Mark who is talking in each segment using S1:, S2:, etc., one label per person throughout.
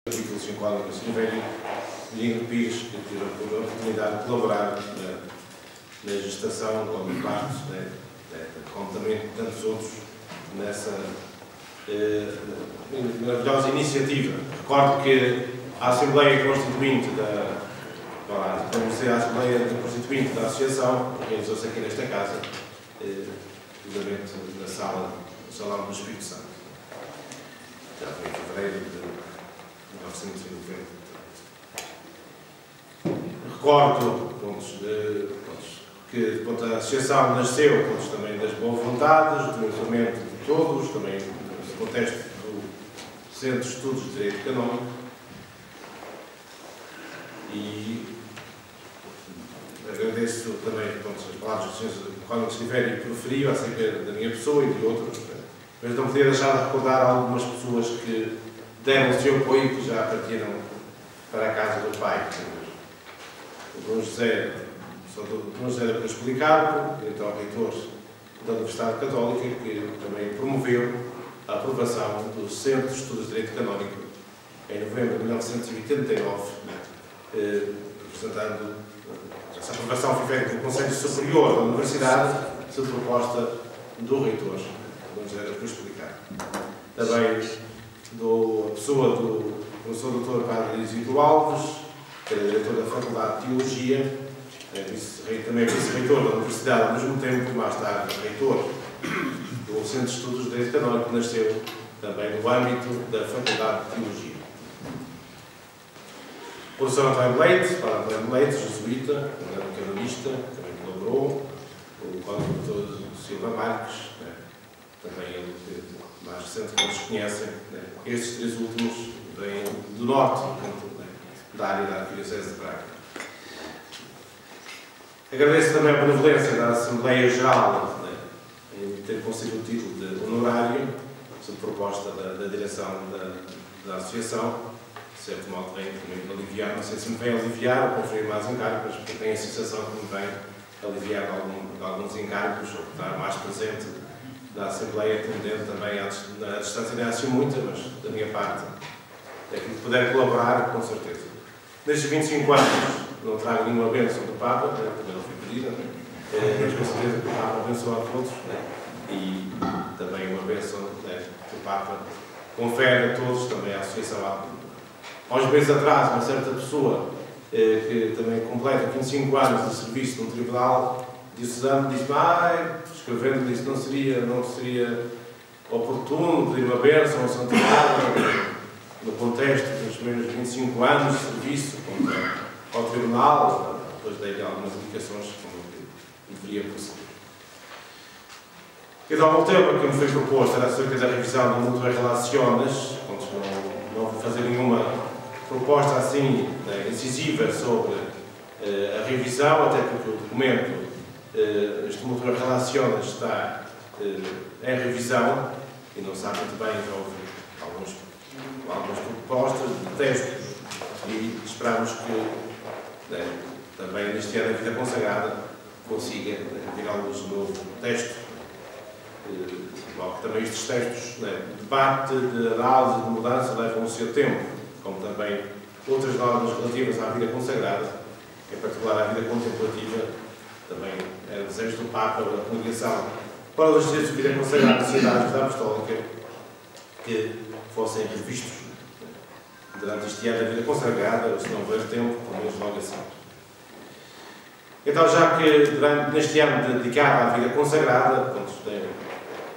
S1: Artículo 5 do Silvério, Medina Pires, que tive a oportunidade de colaborar na gestação, como parte, como também tantos outros, nessa maravilhosa iniciativa. Recordo que a Assembleia Constituinte da Associação realizou-se aqui nesta casa, precisamente na sala do Salão do Espírito Santo. Já foi em fevereiro de 1990. Recordo que a Associação nasceu também das boas vontades, do envolvimento de todos, também no contexto do Centro de Estudos de Direito Canónico. E agradeço também as palavras do Sr. Cónigo Silvério proferiu acerca da minha pessoa e de outros, mas não podia deixar de recordar algumas pessoas que deram o seu apoio e que já partiram para a casa do Pai. O Dom José da Cruz Policarpo, então reitor da Universidade Católica, que também promoveu a aprovação do Centro de Estudos de Direito Canónico em novembro de 1989, representando essa aprovação foi feita pelo Conselho Superior da Universidade, sob proposta do reitor, Dom José da Cruz Policarpo. Também dou a pessoa do professor Dr. Padre Isidro Alves, que era diretor da Faculdade de Teologia, também vice-reitor da Universidade, ao mesmo tempo, mais tarde, reitor do Centro de Estudos de Direito Canónico, que nasceu também no âmbito da Faculdade de Teologia. O professor António Leite, jesuíta, canonista, também colaborou, o Dr. Silva Marques, também ele, mais recente, que eles conhecem. Estes três últimos vêm do norte, da área da Arquidiocese de Braga. Agradeço também a benevolência da Assembleia Geral em ter concedido o título de honorário, sob proposta da direção da Associação, de certo modo vem também aliviar, não sei se me vem aliviar ou conferir mais encargos, porque tem a Associação que me vem aliviar alguns encargos, ou estar mais presente da Assembleia, atendendo também à distância, não é assim muita, mas da minha parte, é que puder colaborar, com certeza. Nestes 25 anos, não trago nenhuma bênção do Papa, também não fui pedida, mas com certeza que o Papa abençoa a todos, e também uma bênção que o Papa confere a todos, também à Associação. Há uns meses atrás, uma certa pessoa que também completa 25 anos de serviço no Tribunal Diocesano disse-me, escrevendo, disse que não seria oportuno pedir uma bênção ao Santiago no contexto dos primeiros 25 anos de serviço ao Tribunal. Depois dei-lhe algumas indicações como que deveria proceder. Então, o tema que me foi proposto era acerca da revisão do Mutuas Relaciones. Não vou fazer nenhuma proposta assim incisiva sobre a revisão, até porque o documento, este Mutuas Relaciones, está em revisão e não sabe muito bem, já houve algumas propostas de textos e esperamos que também neste ano da vida consagrada consiga vir à luz um novo texto. Logo que também estes textos de debate, de análise, de mudança levam o seu tempo, como também outras normas relativas à vida consagrada, em particular à vida contemplativa. Também era desejo do Papa da Congregação para os exercícios de vida consagrada da Sociedade Apostólica que fossem revistos durante este ano da vida consagrada, ou se não houver tempo, pelo menos logo assim. Então, já que neste ano dedicado à vida consagrada,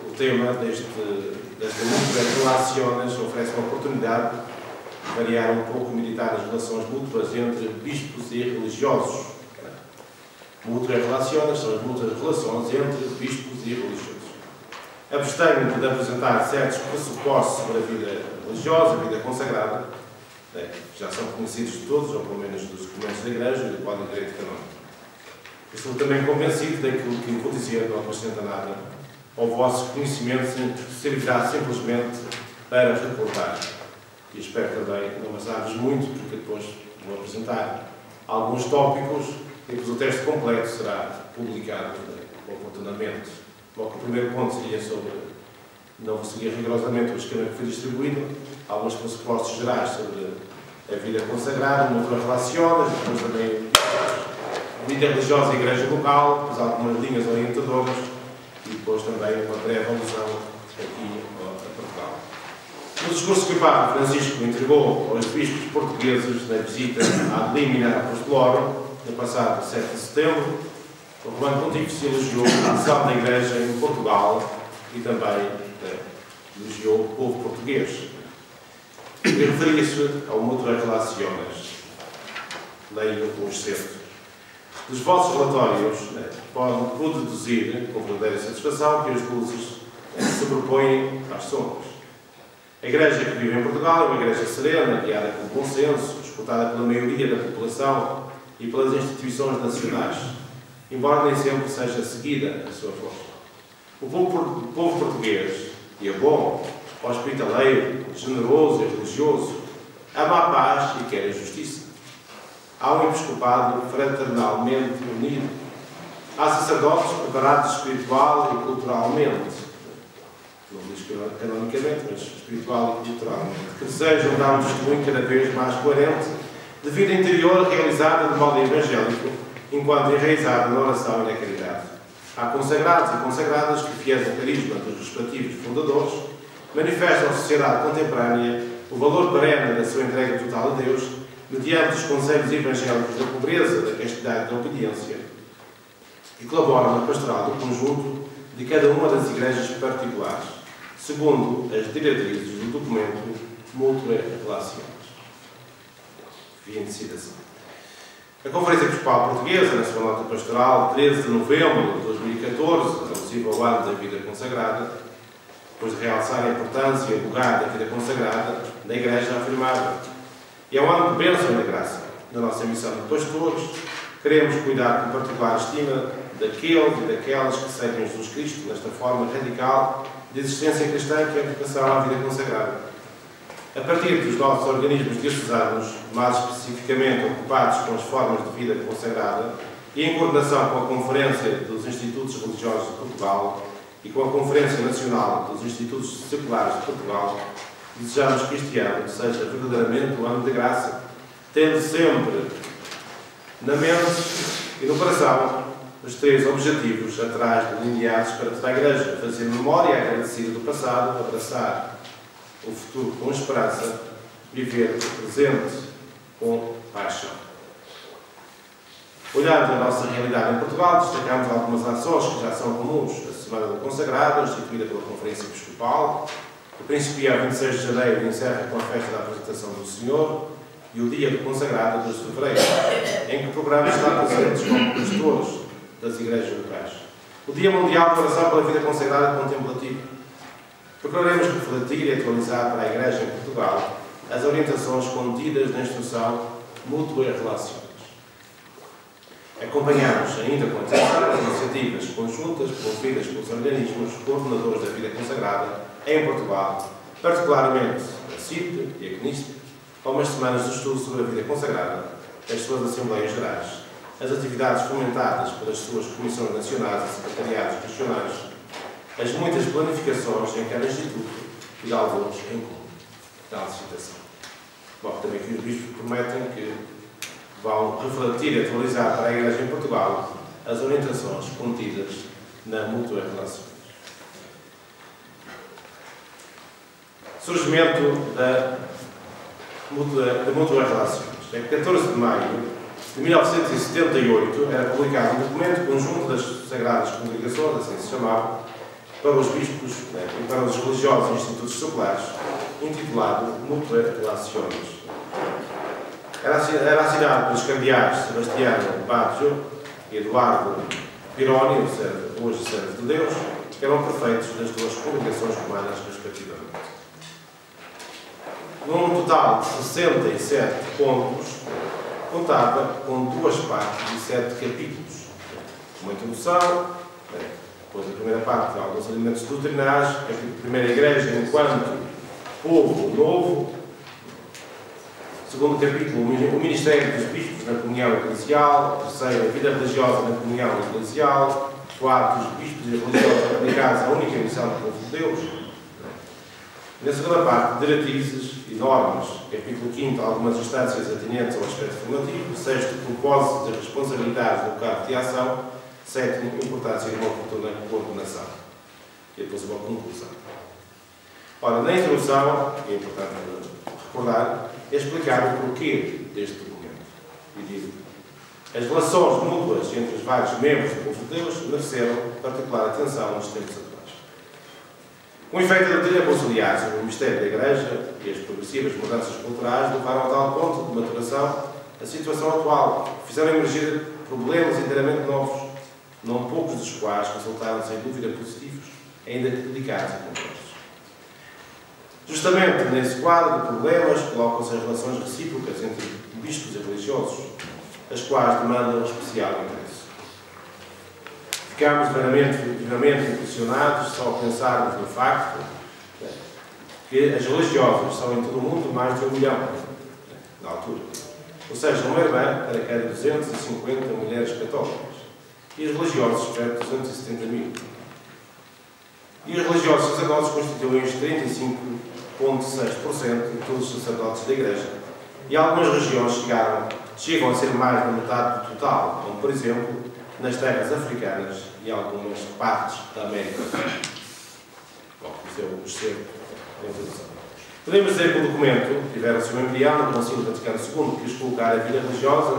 S1: o tema desta Mutuas Relaciones oferece uma oportunidade de variar um pouco, meditar as relações mútuas entre bispos e religiosos. Mutuas Relaciones são as mútuas relações entre bispos e religiosos. Abstenho de apresentar certos pressupostos sobre a vida religiosa, a vida consagrada, que já são conhecidos de todos, ou pelo menos dos documentos da Igreja e do Código de Direito Canónico. Estou também convencido daquilo que vou dizer não acrescenta nada ao vosso conhecimento, servirá simplesmente para recordar. E espero também não amassar-vos muito, porque depois vou apresentar alguns tópicos e depois o texto completo será publicado oportunamente. Logo, o primeiro ponto seria sobre Não vou seguir rigorosamente o esquema que foi distribuído. Há alguns pressupostos gerais sobre a vida consagrada, mutuas relações, depois também a vida religiosa e a igreja local, depois algumas linhas orientadoras e depois também uma breve alusão aqui a Portugal. No discurso que o Papa Francisco entregou aos bispos portugueses na visita à Limina Apostolorum, no passado 7 de setembro, o Romano Pontífice elogiou a ação da Igreja em Portugal e também elogiou o povo português. E referia-se ao Mutuas Relações. Leio o excerto. Dos vossos relatórios, pude deduzir, com verdadeira satisfação, que as luzes se sobrepõem às sombras. A Igreja que vive em Portugal é uma Igreja serena, guiada pelo bom senso, escutada pela maioria da população e pelas instituições nacionais, embora nem sempre seja seguida a sua voz. O povo português é bom, hospitaleiro, generoso e religioso, ama a paz e quer a justiça. Há um episcopado fraternalmente unido. Há sacerdotes preparados espiritual e culturalmente, não diz canonicamente, mas espiritual e culturalmente, que desejam dar um testemunho cada vez mais coerente de vida interior realizada de modo evangélico, enquanto enraizada na oração e na caridade. Há consagrados e consagradas que, fiéis ao carisma dos respectivos fundadores, manifestam à sociedade contemporânea o valor perene da sua entrega total a Deus, mediante os conselhos evangélicos da pobreza, da castidade e da obediência, e colaboram na pastoral do conjunto de cada uma das igrejas particulares, segundo as diretrizes do documento Mutuas Relações. Fim de citação. A Conferência Episcopal Portuguesa, na sua nota pastoral, 13 de novembro de 2014, alusiva ao ano da vida consagrada, depois de realçar a importância e o lugar da vida consagrada, na Igreja afirmava: e é um ano de bênção e de graça. Na nossa missão de pastores, queremos cuidar com particular estima daqueles e daquelas que seguem Jesus Cristo nesta forma radical de existência cristã que é a vocação à vida consagrada. A partir dos nossos organismos diocesanos, mais especificamente ocupados com as formas de vida consagrada, e em coordenação com a Conferência dos Institutos Religiosos de Portugal e com a Conferência Nacional dos Institutos Seculares de Portugal, desejamos que este ano seja verdadeiramente um ano de graça, tendo sempre na mente e no coração os 3 objetivos atrás delineados para toda a Igreja: fazer memória agradecida do passado, abraçar o futuro com esperança, viver o presente com paixão. Olhando a nossa realidade em Portugal, destacamos algumas ações que já são comuns: a Semana do Consagrado, instituída pela Conferência Episcopal, que principia a 26 de janeiro e encerra com a festa da apresentação do Senhor, e o Dia do Consagrado, 2 de fevereiro, em que programas estão presentes como pastores das igrejas locais. O Dia Mundial de Oração pela Vida Consagrada Contemplativa. Procuraremos refletir e atualizar para a Igreja em Portugal as orientações contidas na instrução Mutuas Relações. Acompanhamos ainda com atenção as iniciativas conjuntas promovidas pelos organismos coordenadores da vida consagrada em Portugal, particularmente a CIP e a CNISP, com as semanas de estudo sobre a vida consagrada, as suas Assembleias Gerais, as atividades fomentadas pelas suas Comissões Nacionais e Secretariados Regionais, as muitas planificações em cada instituto e alguns em comum. Tal citação. Bom, também que os bispos prometem que vão refletir e atualizar para a Igreja em Portugal as orientações contidas na Mutuas Relações. Surgimento da Mutuas Relações. Em 14 de maio de 1978 era publicado um documento conjunto das Sagradas Congregações, assim se chamava, para os bispos e para os religiosos e institutos seculares, intitulado Mutuas Relações. Era assinado pelos cardeais Sebastiano Baggio e Eduardo Pironi, hoje servo de Deus, que eram prefeitos das 2 congregações romanas, respectivamente. Num total de 67 pontos, contava com 2 partes e 7 capítulos. Uma introdução, depois a primeira parte, alguns elementos doutrinários, a primeira Igreja enquanto povo novo. Segundo capítulo, o Ministério dos Bispos na Comunhão Eclesial. Terceiro, a vida religiosa na Comunhão Eclesial. Quarto, os bispos e religiosos aplicados à única missão do povo de Deus. Na segunda parte, diretrizes e normas. Capítulo 5, algumas instâncias atinentes ao aspecto formativo. 6º, propósitos e responsabilidades do cargo de ação. 7º, importância de uma oportuna coordenação. E depois uma conclusão. Ora, na introdução, é importante recordar, é explicar o porquê deste documento. E digo, as relações mútuas entre os vários membros do povo de Deus mereceram particular atenção nos tempos atuais. Com efeito da doutrina conciliar sobre o mistério da Igreja e as progressivas mudanças culturais levaram a tal ponto de maturação a situação atual, fizeram emergir problemas inteiramente novos, não poucos dos quais resultaram sem dúvida positivos, ainda que delicados e complexos. Justamente nesse quadro de problemas colocam-se as relações recíprocas entre bispos e religiosos, as quais demandam especial interesse. Ficamos vivamente impressionados só ao pensarmos no facto que as religiosas são em todo o mundo mais de 1 milhão, na altura. Ou seja, uma irmã para cada 250 mulheres católicas. E os religiosos perto de 270.000. E os religiosos sacerdotes constituem os 35,6% de todos os sacerdotes da Igreja. E algumas regiões chegam a ser mais da metade do total, como, por exemplo, nas terras africanas e algumas partes da América. Bom, isso é o excerto da introdução. Podemos dizer que o documento tiver o seu embrião no Concílio Vaticano II, que quis colocar a vida religiosa,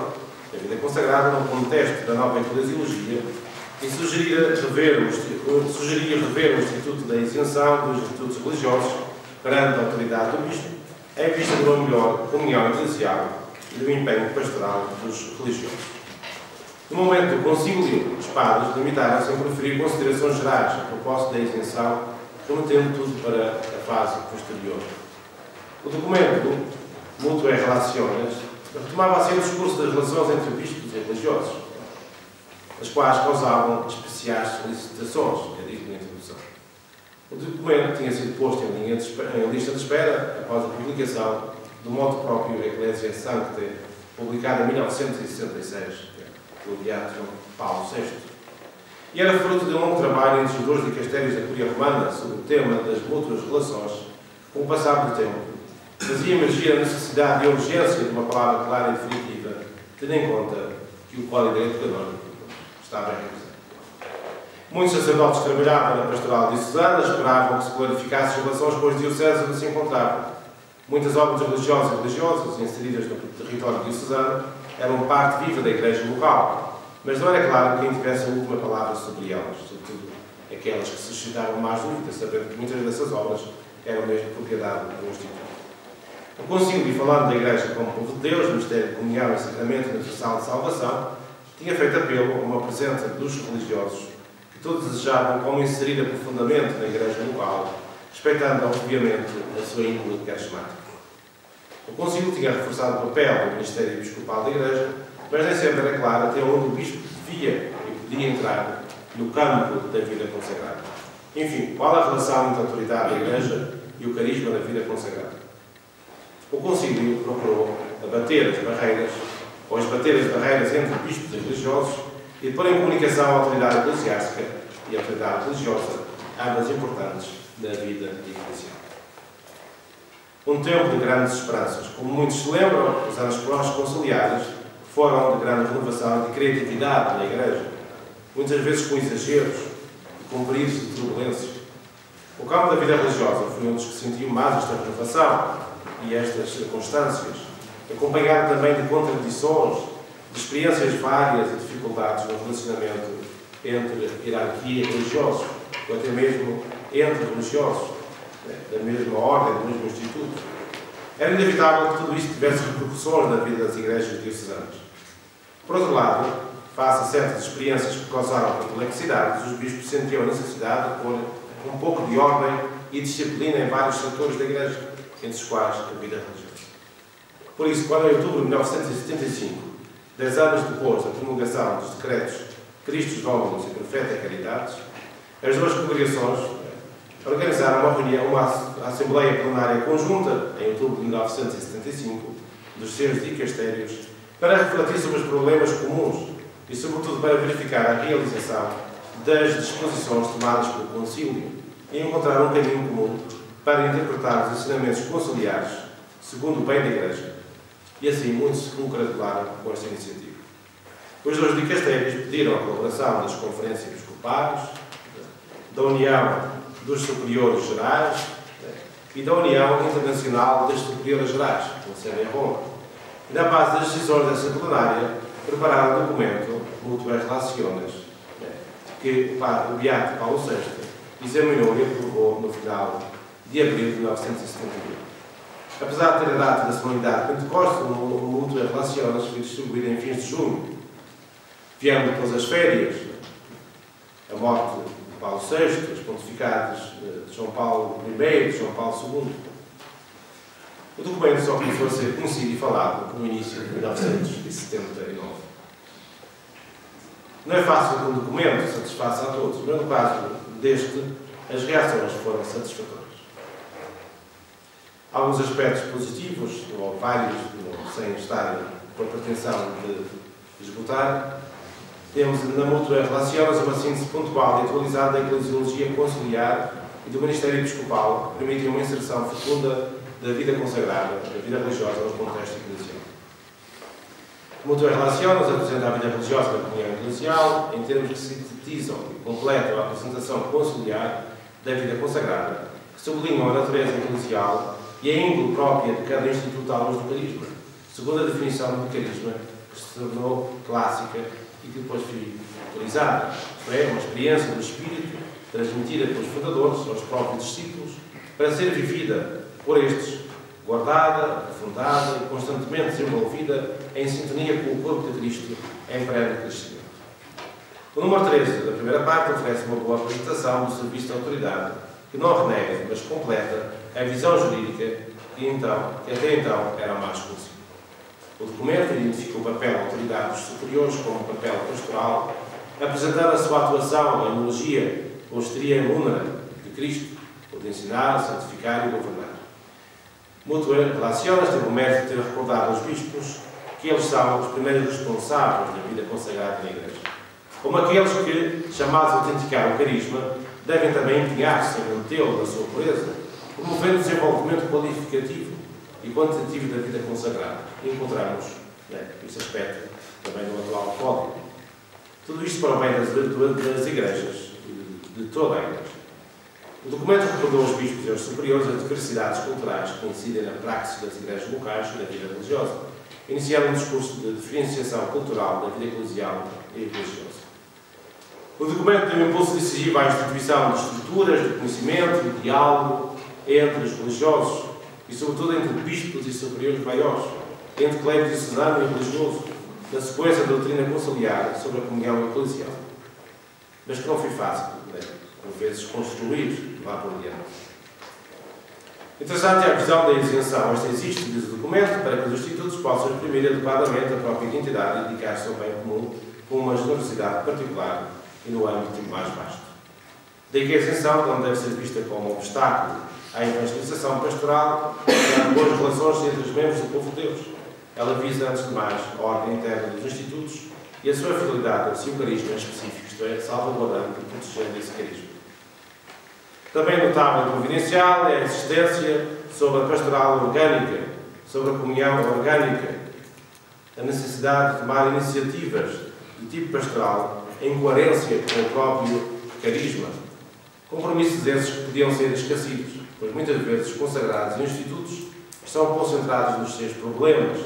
S1: a vida consagrada, no contexto da nova eclesiologia e sugeria rever o Instituto da Isenção dos Institutos Religiosos perante a autoridade do Bispo, em vista de uma melhor comunhão eclesial e do empenho pastoral dos religiosos. No momento do concílio, os padres limitaram-se a proferir considerações gerais a propósito da isenção, remetendo tudo para a fase posterior. O documento, Mutuae Relationes, retomava assim o discurso das relações entre bispos e religiosos, as quais causavam especiais solicitações, é dito na introdução. O documento tinha sido posto em lista de espera após a publicação do motu próprio Ecclesiae Sanctae, publicado em 1966, pelo Beato João Paulo VI. E era fruto de um longo trabalho entre os dois dicastérios da Curia Romana sobre o tema das mútuas relações, com o passar do tempo, fazia emergir a necessidade e a urgência de uma palavra clara e definitiva, tendo em conta que o Código de Direito Canónico estava realizado. Muitos sacerdotes que trabalhavam na pastoral diocesana esperavam que se clarificassem as relações com as dioceses onde se encontravam. Muitas obras religiosas e religiosas inseridas no território diocesano eram parte viva da Igreja local, mas não era claro quem tivesse a última palavra sobre elas, sobretudo aquelas que suscitavam mais dúvidas, sabendo que muitas dessas obras eram mesmo propriedade do Instituto. O Concílio, falando da Igreja como povo de Deus, mistério de comunhão e sacramento universal de salvação, tinha feito apelo a uma presença dos religiosos que todos desejavam como inserida profundamente na Igreja local, respeitando, obviamente, a sua índole carismática. O Concílio tinha reforçado o papel do Ministério Episcopal da Igreja, mas nem sempre era claro até onde o Bispo devia e podia entrar no campo da vida consagrada. Enfim, qual a relação entre a autoridade da Igreja e o carisma da vida consagrada? O Concílio procurou abater as barreiras, ou esbater as barreiras entre bispos e religiosos e pôr em comunicação a autoridade eclesiástica e a autoridade religiosa, ambas importantes na vida eclesial. Um tempo de grandes esperanças. Como muitos se lembram, os anos pós-conciliares foram de grande renovação e de criatividade na Igreja, muitas vezes com exageros e com períodos de turbulência. O campo da vida religiosa foi um dos que sentiu mais esta renovação e estas circunstâncias, acompanhado também de contradições, de experiências várias e dificuldades no relacionamento entre hierarquia e religiosos, ou até mesmo entre religiosos, da mesma ordem, do mesmo instituto. Era inevitável que tudo isto tivesse repercussões na vida das igrejas diocesanas. Por outro lado, face a certas experiências que causaram perplexidades, os bispos sentiam a necessidade de pôr um pouco de ordem e disciplina em vários setores da igreja, entre os quais a vida religiosa. Por isso, quando em outubro de 1975, 10 anos depois da promulgação dos decretos Christus Dominus e Profeta Caritatis, as duas congregações organizaram uma Assembleia Plenária Conjunta, em outubro de 1975, dos seus dicastérios, para refletir sobre os problemas comuns e, sobretudo, para verificar a realização das disposições tomadas pelo Concílio e encontrar um caminho comum para interpretar os ensinamentos conciliares segundo o bem da Igreja, e assim muitos se congratularam com esta iniciativa. Os dois dicastérios pediram a colaboração das conferências episcopais, da União dos Superiores Gerais e da União Internacional das Superiores Gerais, com sede em Roma. E na base das decisões dessa plenária, prepararam um documento, Mutuae Relaciones, que o Beato Paulo VI examinou e aprovou no final de abril de 1971. Apesar de ter a data da solenidade de Pentecostes, o Mutuae Relaciones foi distribuído em fins de junho. Vieram depois as férias, a morte de Paulo VI, os pontificados de João Paulo I e de João Paulo II. O documento só começou a ser conhecido e falado no início de 1979. Não é fácil que um documento satisfaça a todos, mas no caso deste, as reações foram satisfatórias. Alguns aspectos positivos, ou vários, sem estar por pretensão de esgotar. Temos na Mutuae Relaciones uma síntese pontual e atualizada da eclesiologia conciliar e do Ministério Episcopal, que permitem uma inserção fecunda da vida consagrada, da vida religiosa no contexto eclesial. A Mutuae Relaciones apresenta a vida religiosa da comunhão eclesial em termos que sintetizam e completam a apresentação conciliar da vida consagrada, que sublinham a natureza eclesial e a índole própria de cada instituto à luz do carisma, segundo a definição do carisma que se tornou clássica e que depois foi autorizada, isto é, uma experiência do Espírito transmitida pelos fundadores aos próprios discípulos para ser vivida por estes, guardada, aprofundada e constantemente desenvolvida em sintonia com o corpo de Cristo em pleno crescimento. O número 13 da primeira parte oferece uma boa apresentação do serviço de autoridade que não renega, mas completa a visão jurídica que até então era mais exclusiva. O documento identifica o papel da autoridade dos superiores como um papel pastoral, apresentando a sua atuação em analogia com a histeria imúnera de Cristo, o de ensinar, santificar e governar. Mutuae Relaciones teve o mérito de ter recordado aos bispos que eles são os primeiros responsáveis da vida consagrada na Igreja, como aqueles que, chamados a autenticar o carisma, devem também empenhar-se em mantê-lo na sua pureza, promovendo o desenvolvimento qualificativo e quantitativo da vida consagrada. E encontramos esse aspecto também no atual Código. Tudo isto para o bem das igrejas, de toda a Igreja. O documento recordou aos bispos e aos superiores as diversidades culturais que coincidem na praxe das igrejas locais e da vida religiosa, iniciando um discurso de diferenciação cultural da vida eclesial e religiosa. O documento deu um impulso decisivo à instituição de estruturas de conhecimento e de diálogo entre os religiosos e, sobretudo, entre bispos e superiores maiores, entre clero diocesano e religioso, na sequência da doutrina conciliar sobre a comunhão eclesial. Mas que não foi fácil, por vezes, construir lá por diante. Interessante é a visão da isenção. Esta existe, diz o documento, para que os institutos possam exprimir adequadamente a própria identidade e dedicar-se ao bem comum com uma generosidade particular e no âmbito mais vasto. Daí que a isenção não deve ser vista como um obstáculo à evangelização pastoral e às boas relações entre os membros do povo de Deus. Ela visa, antes de mais, a ordem interna dos institutos e a sua fidelidade ao seu carisma específico, isto é, salvaguardando e protegendo esse carisma. Também notável e providencial é a insistência sobre a pastoral orgânica, sobre a comunhão orgânica, a necessidade de tomar iniciativas de tipo pastoral em coerência com o próprio carisma. Compromissos esses que podiam ser esquecidos, pois muitas vezes os consagrados e institutos estão concentrados nos seus problemas,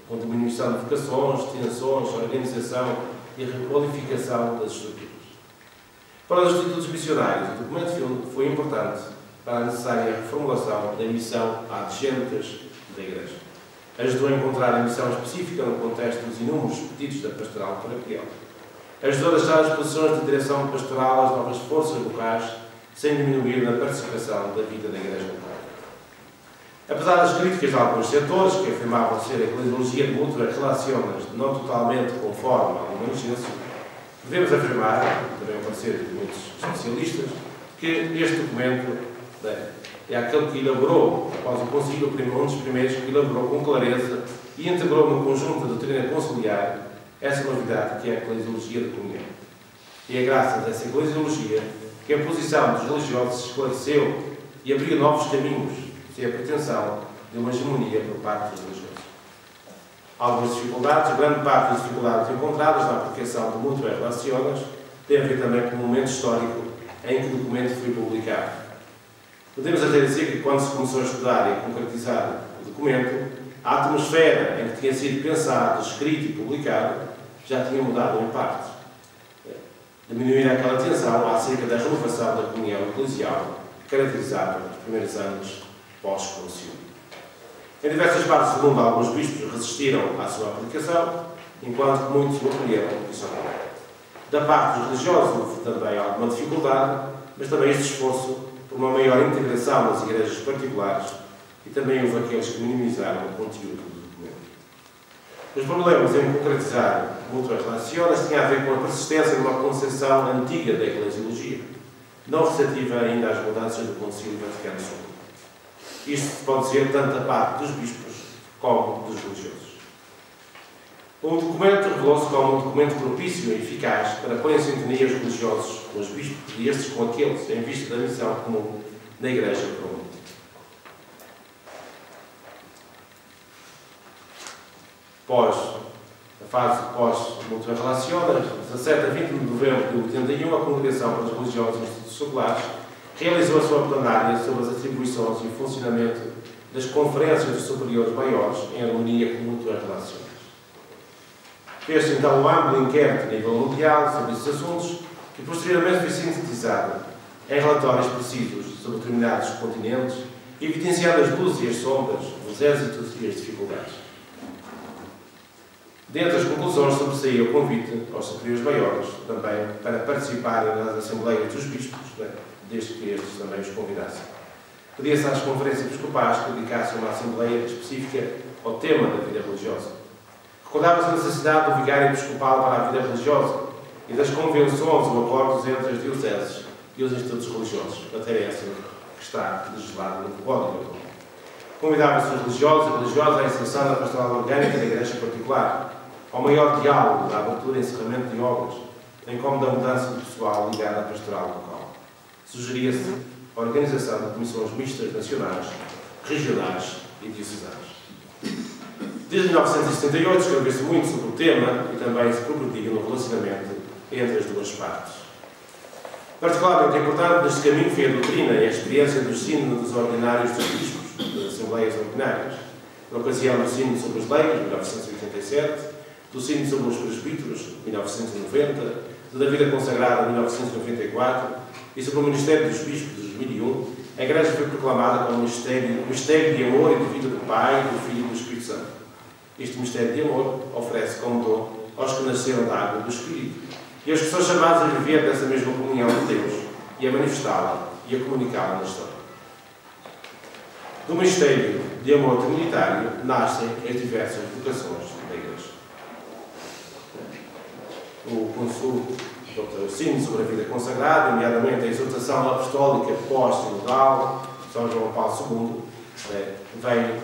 S1: com diminuição de vocações, tensões, organização e requalificação das estruturas. Para os institutos missionários, o documento foi importante para a necessária reformulação da missão adjuntas da Igreja. Ajudou a encontrar a missão específica no contexto dos inúmeros pedidos da pastoral paroquial. Ajudou a deixar as posições de direção pastoral às novas forças locais, sem diminuir na participação da vida da Igreja local. Apesar das críticas de alguns setores, que afirmavam ser a eclesiologia de Mutuae Relaciones não totalmente conforme ao Humanismo, devemos afirmar, também o parecer de muitos especialistas, que este documento é aquele que elaborou, após o Concílio, um dos primeiros que elaborou com clareza e integrou no conjunto da doutrina conciliar essa novidade que é a eclesiologia da comunhão. E é graças a essa eclesiologia que a posição dos religiosos se esclareceu e abrir novos caminhos, sem a pretensão de uma hegemonia por parte dos religiosos. Algumas dificuldades, grande parte das dificuldades encontradas na aplicação do Mutuae Relaciones tem a ver também com o momento histórico em que o documento foi publicado. Podemos até dizer que quando se começou a estudar e a concretizar o documento, a atmosfera em que tinha sido pensado, escrito e publicado já tinha mudado em parte. Diminuir aquela tensão acerca da renovação da comunhão eclesial, caracterizada nos primeiros anos pós-concílio. Em diversas partes do mundo, alguns bispos resistiram à sua aplicação, enquanto muitos o acolheram e só. Da parte dos religiosos houve também alguma dificuldade, mas também este esforço por uma maior integração nas igrejas particulares e também houve aqueles que minimizaram o conteúdo do documento. Os problemas em concretizar Mutuae Relaciones tinham a ver com a persistência de uma concepção antiga da eclesiologia, não receptiva ainda às mudanças do Concílio Vaticano II. Isto se pode dizer tanto da parte dos bispos como dos religiosos. O documento revelou-se como um documento propício e eficaz para pôr em sintonia os religiosos com os bispos e estes com aqueles, em vista da missão comum da Igreja para o mundo. A fase pós-Mutuae Relaciones, 17 a 20 de novembro de 81, a Congregação para os Religiosos e Institutos Seculares realizou a sua plenária sobre as atribuições e o funcionamento das conferências dos superiores maiores em harmonia com Mutuae Relaciones. Fez-se então um amplo inquérito a nível mundial sobre esses assuntos, que posteriormente foi sintetizado em relatórios precisos sobre determinados continentes, evidenciando as luzes e as sombras, os êxitos e as dificuldades. Dentre as conclusões, sobressaía o convite aos superiores maiores também para participarem nas assembleias dos bispos, desde que estes também os convidassem. Pedia-se às conferências episcopais que dedicassem uma assembleia específica ao tema da vida religiosa. Recordava-se a necessidade do vigário episcopal para a vida religiosa e das convenções ou acordos entre as dioceses e os institutos religiosos, matéria essa que está legislada no Código. Convidava-se os religiosos e religiosas à inserção da pastoral orgânica da Igreja particular, ao maior diálogo da abertura e encerramento de obras, bem como da mudança de pessoal ligada à pastoral local. Sugeria-se a organização de comissões mistas nacionais, regionais e diocesanas. Desde 1978 escreveu-se muito sobre o tema e também se progrediu no relacionamento entre as duas partes. Particularmente importante neste caminho foi a doutrina e a experiência do sínodos ordinários dos bispos, das Assembleias Ordinárias, na ocasião do sínodo sobre os leigos, 1987, do sínodo sobre os presbíteros, 1990, da vida consagrada, 1994, e sobre o Ministério dos Bispos, de 2001, a Igreja foi proclamada como um mistério de amor e de vida do Pai, do Filho e do Espírito Santo. Este mistério de amor oferece como dom aos que nasceram da água do Espírito e aos que são chamados a viver dessa mesma comunhão de Deus e a manifestá-la e a comunicá-la na história. Do mistério de amor comunitário nascem as diversas vocações da Igreja. O sínodo sobre a vida consagrada, nomeadamente a exortação apostólica pós-sinodal, São João Paulo II, vem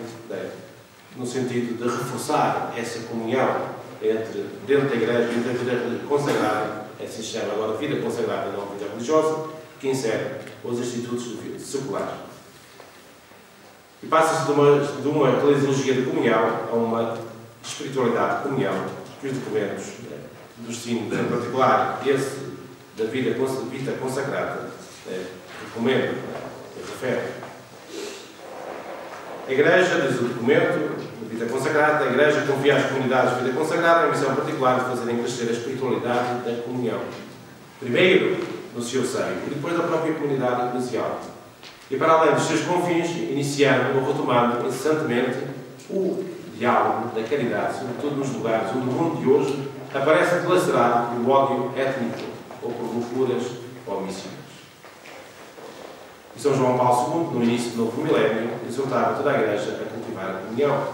S1: no sentido de reforçar essa comunhão dentro da Igreja e da vida consagrada, assim se chama agora vida consagrada, não vida religiosa, que insere os institutos seculares. E passa-se de uma eclesiologia de comunhão a uma espiritualidade de comunhão, que os documentos dos sínodos, em particular esse da vida consagrada, recomendo, refere. A Igreja, diz o documento, da vida consagrada, a Igreja confia às comunidades de vida consagrada a missão particular de fazerem crescer a espiritualidade da comunhão. Primeiro no seu seio e depois da própria comunidade eclesial. E para além dos seus confins, iniciando ou retomando incessantemente o diálogo da caridade, sobretudo nos lugares onde o mundo de hoje aparece dilacerado pelo ódio étnico ou por loucuras ou homicídios. E São João Paulo II, no início do novo milénio, exortava toda a Igreja a cultivar a comunhão.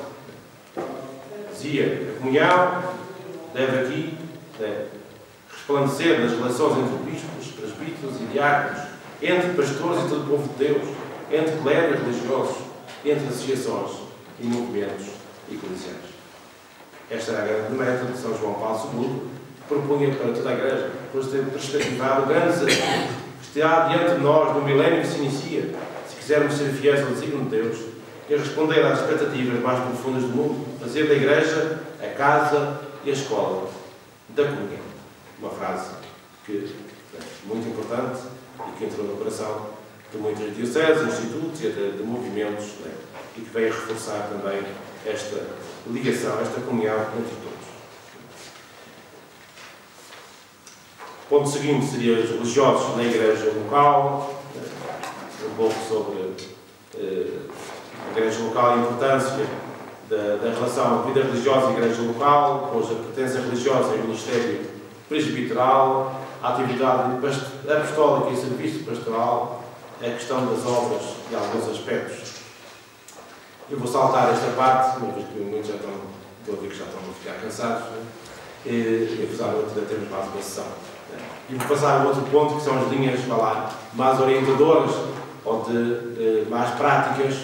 S1: Dizia, a comunhão deve aqui resplandecer nas relações entre bispos, presbíteros e diáconos, entre pastores e todo o povo de Deus, entre clérigos religiosos, entre associações e movimentos eclesiais. Esta era a grande meta de São João Paulo II, que propunha para toda a Igreja, depois de ter perspectivado o grande desafio que está diante de nós no milénio que se inicia, que quisermos ser fiéis ao desígnio de Deus e responder às expectativas mais profundas do mundo, fazer da Igreja a casa e a escola da comunhão. Uma frase que é muito importante e que entrou no coração de muitas dioceses, institutos e até de movimentos, né? E que veio reforçar também esta ligação, esta comunhão entre todos. O ponto seguinte seria os religiosos na igreja local, um pouco sobre a igreja local e a importância da relação vida religiosa e igreja local, depois a pertença religiosa e o ministério presbiteral, a atividade apostólica e serviço pastoral, a questão das obras e alguns aspectos. Eu vou saltar esta parte, uma vez que muitos já estão a ficar cansados, e apesar de ainda termos mais uma sessão. E vou passar a outro ponto, que são as linhas mais orientadoras ou mais práticas,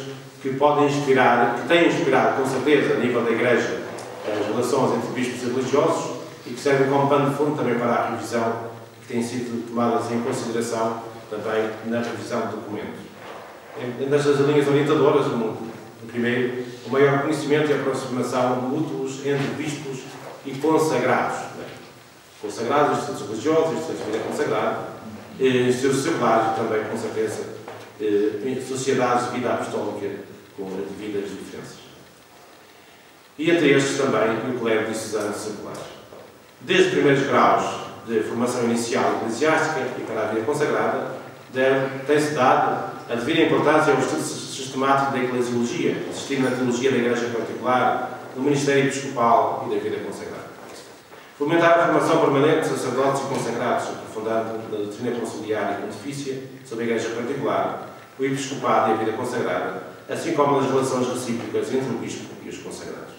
S1: que podem inspirar, que têm inspirado com certeza a nível da Igreja as relações entre bispos e religiosos e que servem como pano de fundo também para a revisão que têm sido tomadas em consideração também na revisão do documento. Nestas linhas orientadoras, primeiro, o maior conhecimento e aproximação mútuos entre bispos e consagrados. Consagrados, institutos religiosos, institutos de vida consagrada, institutos seculares e também, com certeza, sociedades de vida apostólica com devidas diferenças. E entre estes também o Colégio Diocesano Secular. Desde os primeiros graus de formação inicial eclesiástica e para a vida consagrada, tem-se dado a devida importância ao estudo sistemático da eclesiologia, assistindo na teologia da Igreja em particular, no Ministério Episcopal e da vida consagrada. Fomentar a formação permanente de sacerdotes e consagrados, aprofundando na doutrina conciliar e pontifícia sobre a Igreja em particular, o Episcopado e a vida consagrada, assim como as relações recíprocas entre o Bispo e os consagrados.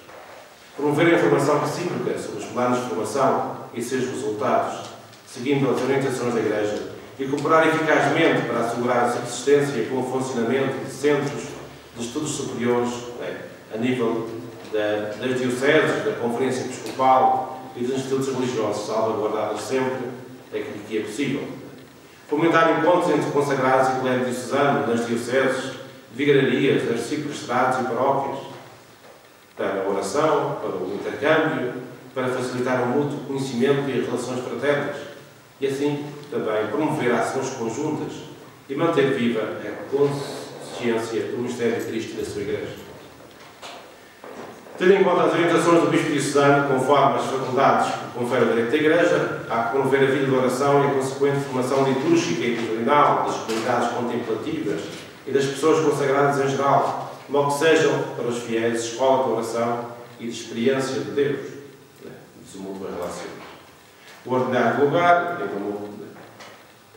S1: Promover a informação recíproca sobre os planos de formação e seus resultados, seguindo as orientações da Igreja, e cooperar eficazmente para assegurar a subsistência e bom funcionamento de centros de estudos superiores a nível das dioceses, da Conferência Episcopal e dos institutos religiosos, salvaguardadas sempre aquilo que é possível. Fomentar encontros entre consagrados e colégio diocesano nas dioceses, vigararias, arciprestades e paróquias, para a oração, para o intercâmbio, para facilitar o mútuo conhecimento e as relações fraternas, e assim também promover ações conjuntas e manter viva a consciência do mistério de Cristo e da sua Igreja. Tendo em conta as orientações do Bispo Diocesano, conforme as faculdades que confere o direito da Igreja, há que promover a vida de oração e a consequente formação litúrgica e doutrinária das comunidades contemplativas e das pessoas consagradas em geral, de modo que sejam, para os fiéis, escola de oração e de experiência de Deus, de mútua relação. O ordinário do lugar,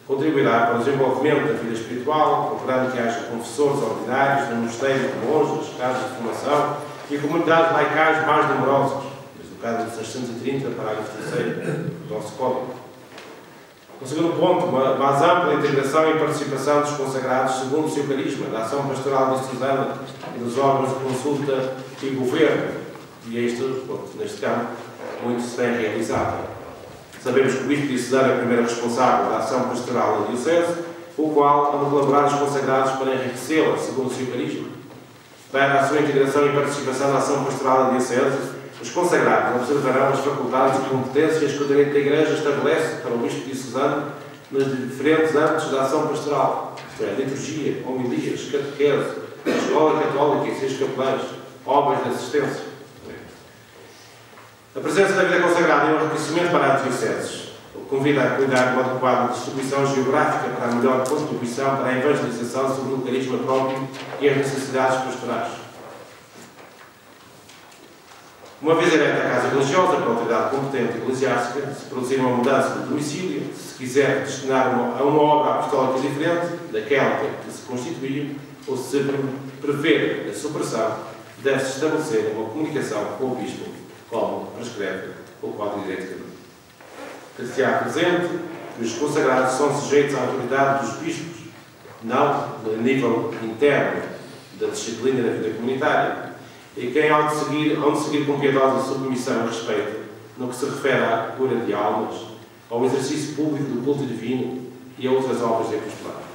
S1: contribuirá para o desenvolvimento da vida espiritual, procurando que haja confessores ordinários no mosteiro de monjas, casas de formação e comunidades laicais mais numerosas, desde o caso de 630, parágrafo 3º do nosso Código. O segundo ponto, uma mais ampla integração e participação dos consagrados segundo o seu carisma, da ação pastoral diocesana e dos órgãos de consulta e governo. E é isto, neste campo, muito se tem realizado. Sabemos que o Bispo Diocesano é o primeiro responsável da ação pastoral da Diocese, com o qual hão de colaborar os consagrados para enriquecê-la, segundo o seu carisma. Para a sua integração e participação na ação pastoral da Diocese, os consagrados observarão as faculdades e competências que o direito da Igreja estabelece para o Bispo Diocesano nos diferentes âmbitos da ação pastoral, isto é, liturgia, homilias, catequese, escola católica e seus capelães, obras de assistência. A presença da vida consagrada é um reconhecimento para as dioceses, o que convida a cuidar de uma adequada distribuição geográfica para a melhor contribuição para a evangelização sobre o carisma próprio e as necessidades pastorais. Uma vez eleita a casa religiosa pela autoridade competente eclesiástica, se produzir uma mudança de domicílio, se quiser destinar a uma obra apostólica diferente daquela que se constituiu, ou se prever a supressão, deve-se estabelecer uma comunicação com o Bispo, como prescreve o Código de Direito Canônico. Que se há presente que os consagrados são sujeitos à autoridade dos bispos, não no nível interno da disciplina da vida comunitária, e quem hão de seguir com piedosa submissão e respeito no que se refere à cura de almas, ao exercício público do culto divino e a outras obras de apostolado.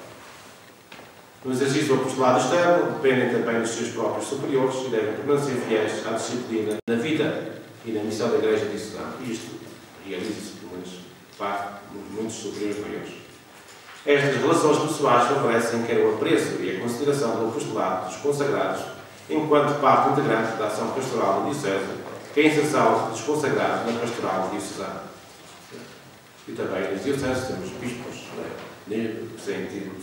S1: No exercício do apostolado externo, dependem também dos seus próprios superiores e devem permanecer fiéis à disciplina na vida e na missão da Igreja diocesana. Isto realiza-se por muitos superiores maiores. Estas relações pessoais favorecem quer o apreço e a consideração do apostolado dos consagrados enquanto parte integrante da ação pastoral da Diocese, que é a inserção dos consagrados na pastoral diocesana. E também nas dioceses temos bispos,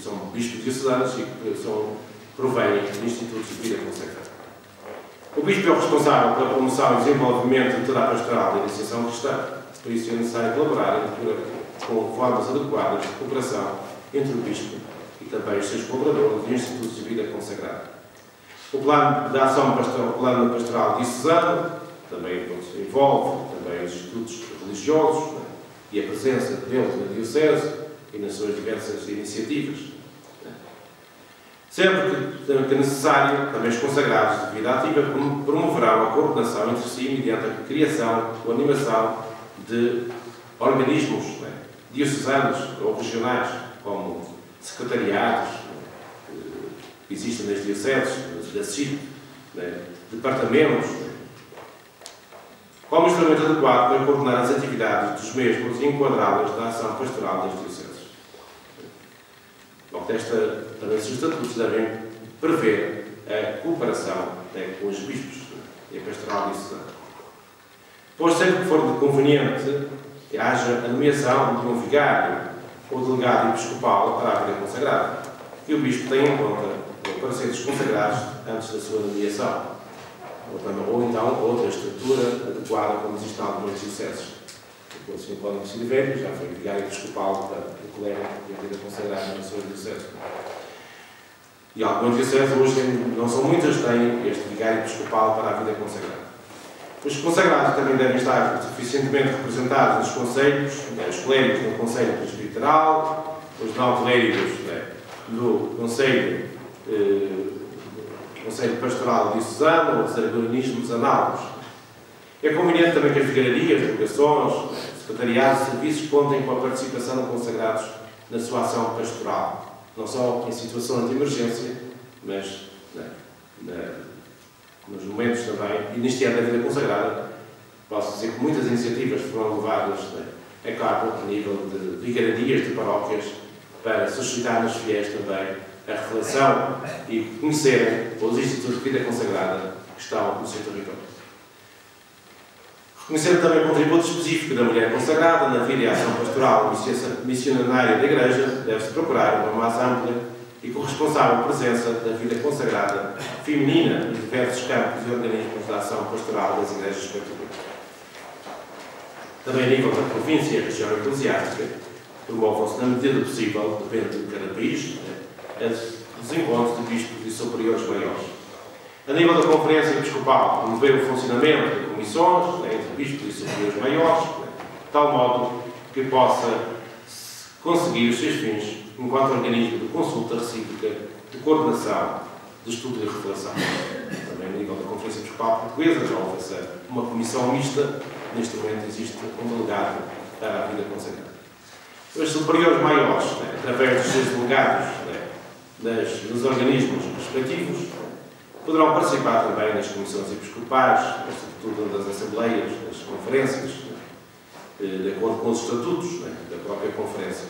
S1: são bispos diocesanos e que provêm de institutos de vida consagrada. O bispo é o responsável pela promoção e desenvolvimento de toda a pastoral da iniciação cristã, por isso é necessário colaborar com formas adequadas de cooperação entre o bispo e também os seus colaboradores e institutos de vida consagrada. O plano de ação pastoral, o plano pastoral diocesano também envolve também os institutos religiosos e a presença deles na diocese e nas suas diversas iniciativas. Sempre que necessário, também os consagrados de vida ativa promoverão a coordenação entre si mediante a criação ou animação de organismos diocesanos ou regionais, como secretariados, que existem nas dioceses, da CIP, departamentos, como instrumento adequado para coordenar as atividades dos mesmos e enquadrá-las na ação pastoral das dioceses. Também os estatutos devem prever a cooperação com os bispos e a pastoral diocesana. Pois sempre que for conveniente, que haja a nomeação de um vigário ou delegado episcopal para a vida consagrada, que o bispo tenha em conta o parecer dos consagrados antes da sua nomeação, ou então outra estrutura adequada, como existe em algumas dioceses. O Sr. Cláudio Silvério já foi vigário episcopal para o colégio e a vida consagrada nas suas dioceses. E algumas dioceses hoje, não são muitas, têm este vigário episcopal para a vida consagrada. Os consagrados também devem estar suficientemente representados nos conselhos, os clérigos no Conselho Presbiteral, os não clérigos no Conselho Pastoral Diocesano ou os organismos análogos. É conveniente também que as vigararias, delegações, secretariados e serviços contem com a participação de consagrados na sua ação pastoral, não só em situações de emergência, mas nos momentos também, e neste ano da vida consagrada, posso dizer que muitas iniciativas foram levadas a cabo a nível de vigararias de paróquias para suscitar nos fiéis também a reflexão e conhecerem os institutos de vida consagrada que estão no seu território. Reconhecendo também o contributo específico da mulher consagrada na vida e ação pastoral missionária da Igreja, deve-se procurar uma mais ampla e corresponsável presença da vida consagrada feminina em diversos campos e organismos da ação pastoral das igrejas particulares. Também a nível da província e região eclesiástica, promovam-se, na medida do possível, depende de cada país, os encontros de bispos e superiores maiores. A nível da Conferência Episcopal, promover o funcionamento de comissões entre bispos e superiores maiores, de tal modo que possa conseguir os seus fins enquanto organismo de consulta recíproca, de coordenação, de estudo e reflexão. Também a nível da Conferência Episcopal Portuguesa já houve uma comissão mista, neste momento existe um delegado para a vida consagrada. Os superiores maiores, através dos seus delegados nos organismos respectivos, poderão participar também nas comissões episcopais, sobretudo das assembleias, das conferências, de acordo com os estatutos da própria conferência.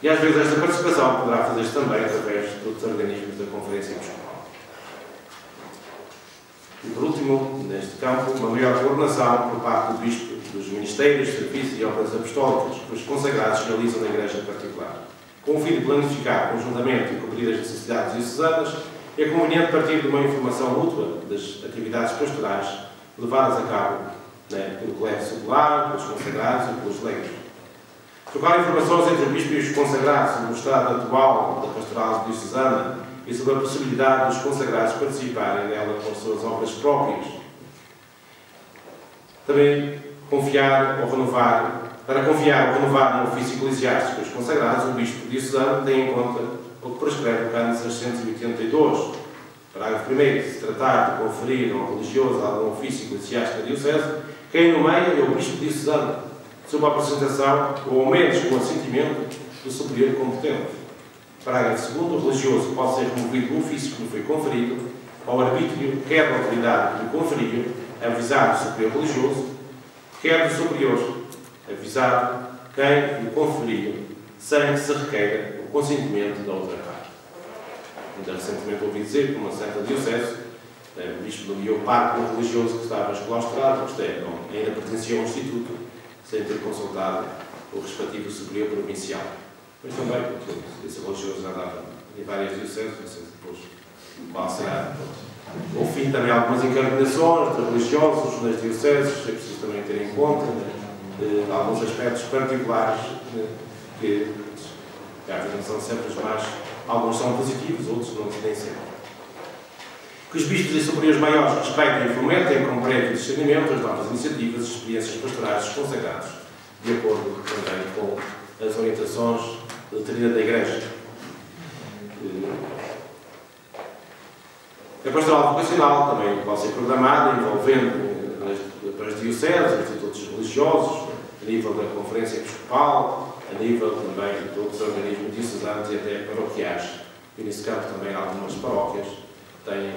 S1: E às vezes esta participação poderá fazer-se também através de outros organismos da Conferência Episcopal. E por último, neste campo, uma maior coordenação por parte do Bispo dos ministérios, serviços e obras apostólicas que os consagrados realizam na Igreja particular. Com o fim de planificar conjuntamente e cobrir as necessidades diocesanas, é conveniente partir de uma informação mútua das atividades pastorais levadas a cabo pelo colégio secular, pelos consagrados e pelos leigos. Trocar informações entre o bispo e os consagrados sobre o estado atual da pastoral diocesana e sobre a possibilidade dos consagrados participarem nela com as suas obras próprias. Também para confiar ou renovar no ofício eclesiástico os consagrados, o bispo diocesano tem em conta o que prescreve o Cânon 682, parágrafo 1º, se tratar de conferir ao religioso algum ofício eclesiástico da diocese, quem nomeia é o bispo diocesano, sob a apresentação ou ao menos com o assentimento do superior competente. Parágrafo 2º. O religioso pode ser removido do ofício que lhe foi conferido ao arbítrio quer da autoridade que lhe conferiu, avisado do superior religioso, quer do superior, avisado quem lhe conferiu, sem que se requeira o consentimento da outra parte. Ainda recentemente ouvi dizer que uma certa diocese, o bispo nomeou parte do religioso que estava exclaustrado, isto é, ainda pertencia ao instituto, sem ter consultado o respectivo superior provincial. Mas também, porque esse religioso já andava em várias dioceses, não sei depois qual será. Ao fim também algumas encarnações de religiosos nas dioceses, é preciso também ter em conta alguns aspectos particulares que às vezes não são sempre os mais. Alguns são positivos, outros não nem sempre. Que os bispos e superiores maiores respeitem e fomentem com prévio discernimento as novas iniciativas e experiências pastorais dos consagrados, de acordo também com as orientações da doutrina da Igreja. A pastoral vocacional também pode ser programada, envolvendo as dioceses, institutos religiosos, a nível da Conferência Episcopal, a nível também de outros organismos diocesanos e até paroquiais. E nesse campo também algumas paróquias têm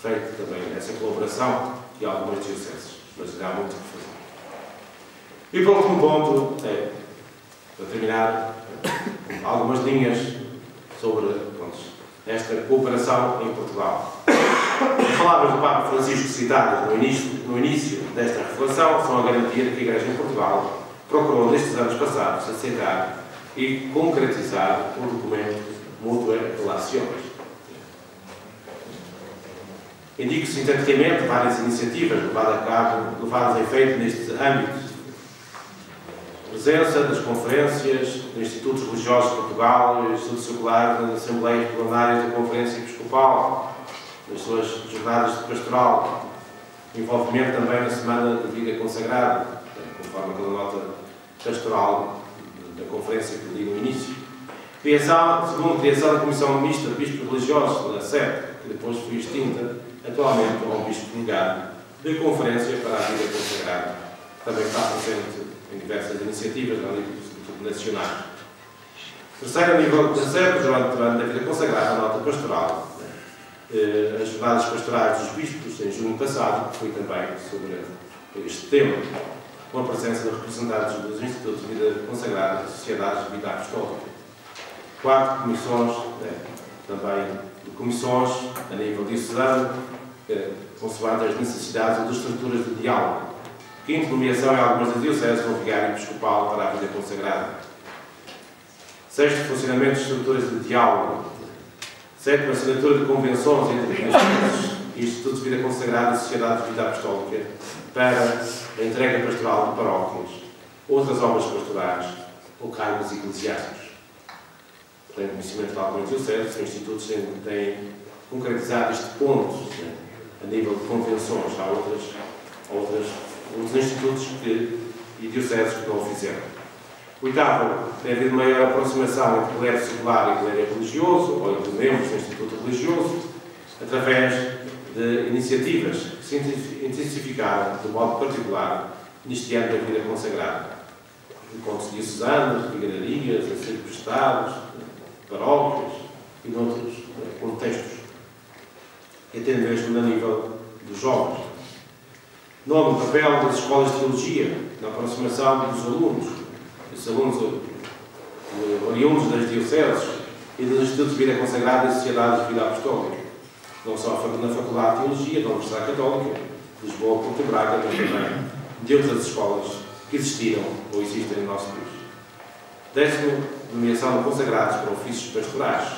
S1: feito também essa colaboração e algumas dioceses, mas ainda há muito que fazer. E por último ponto, para terminar, algumas linhas sobre esta cooperação em Portugal. As palavras do Papa Francisco citadas no início desta reflexão são a garantia de que a Igreja em Portugal procurou nestes anos passados aceitar e concretizar o documento Mutuae Relationes. Indico sinteticamente várias iniciativas levadas a efeito neste âmbito. Presença das conferências dos Institutos Religiosos de Portugal e Institutos Seculares nas Assembleias Plenárias da Conferência Episcopal, nas suas jornadas de pastoral, envolvimento também na Semana de Vida Consagrada, conforme aquela nota pastoral da conferência que li no início. Segundo, criação da Comissão Mista de Bispos Religiosos, da SEP, que depois foi extinta, atualmente ao Bispo Delegado de Conferência para a Vida Consagrada, também está presente em diversas iniciativas a nível nacional. Terceiro, a nível da SEP, durante a Vida Consagrada, a nota pastoral, as jornadas pastorais dos bispos em junho passado, que foi também sobre este tema, com a presença de representantes dos Institutos de Vida Consagrada e Sociedades de Vida Apostólica. 4 comissões, também comissões a nível diocesano, consoante as necessidades ou das estruturas de diálogo. 5ª, nomeação em algumas das dioceses com vigário episcopal para a vida consagrada. 6º, funcionamento de estruturas de diálogo. 7º, assinatura de convenções entre institutos de vida consagrada e sociedades de vida apostólica para a entrega pastoral de paróquias, outras obras pastorais ou cargos eclesiásticos. Tenho conhecimento de alguns dioceses, os institutos têm concretizado este ponto a nível de convenções. Há outros institutos e dioceses que não o fizeram. 8º, tem havido maior aproximação entre clero secular e clero religioso, ou entre membros do Instituto Religioso, através de iniciativas que se intensificaram de modo particular neste ano da vida consagrada. Encontros diocesanos, vigararias, arcebispestados, paróquias e noutros contextos, e até mesmo a nível dos jovens. 9º, papel das escolas de teologia na aproximação dos alunos, os alunos oriundos das dioceses e dos Institutos de Vida Consagrada e Sociedades de Vida Apostólica, não só na Faculdade de Teologia da Universidade Católica de Lisboa, Porto e Braga, mas também de outras escolas que existiram ou existem no nosso país. 10º, nomeação de consagrados para ofícios pastorais,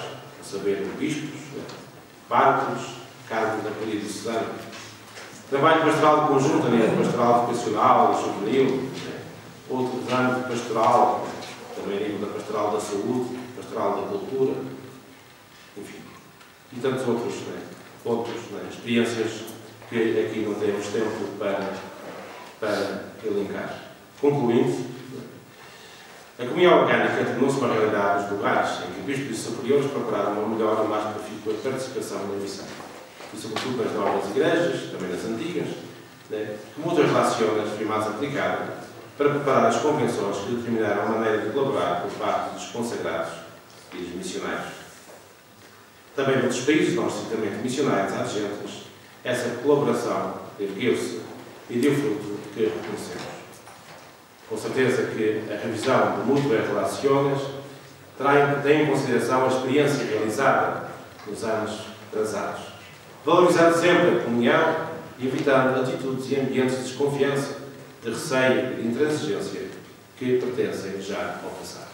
S1: a saber, bispos, párocos, cargos da Curia Diocesana. Trabalho pastoral de conjunto, a nível pastoral vocacional, juvenil, outro âmbito pastoral, também a nível da pastoral da saúde, pastoral da cultura, enfim, e tantos outros experiências que aqui não temos tempo para elencar. Concluindo, a comunhão orgânica tornou-se uma realidade dos lugares em que bispos e superiores procuraram uma melhor e mais profícua participação na missão, e sobretudo nas novas igrejas, também nas antigas, que Mutuae Relationes foi mais aplicada para preparar as convenções que determinaram a maneira de colaborar por parte dos consagrados e dos missionários. Também noutros países, não estritamente missionários, adjuntos, essa colaboração ergueu-se e deu fruto que reconhecemos. Com certeza que a revisão do Mútuo Relaciones tem em consideração a experiência realizada nos anos transados, valorizando sempre a comunhão e evitando atitudes e ambientes de desconfiança, de receio e de intransigência que pertencem já ao passado.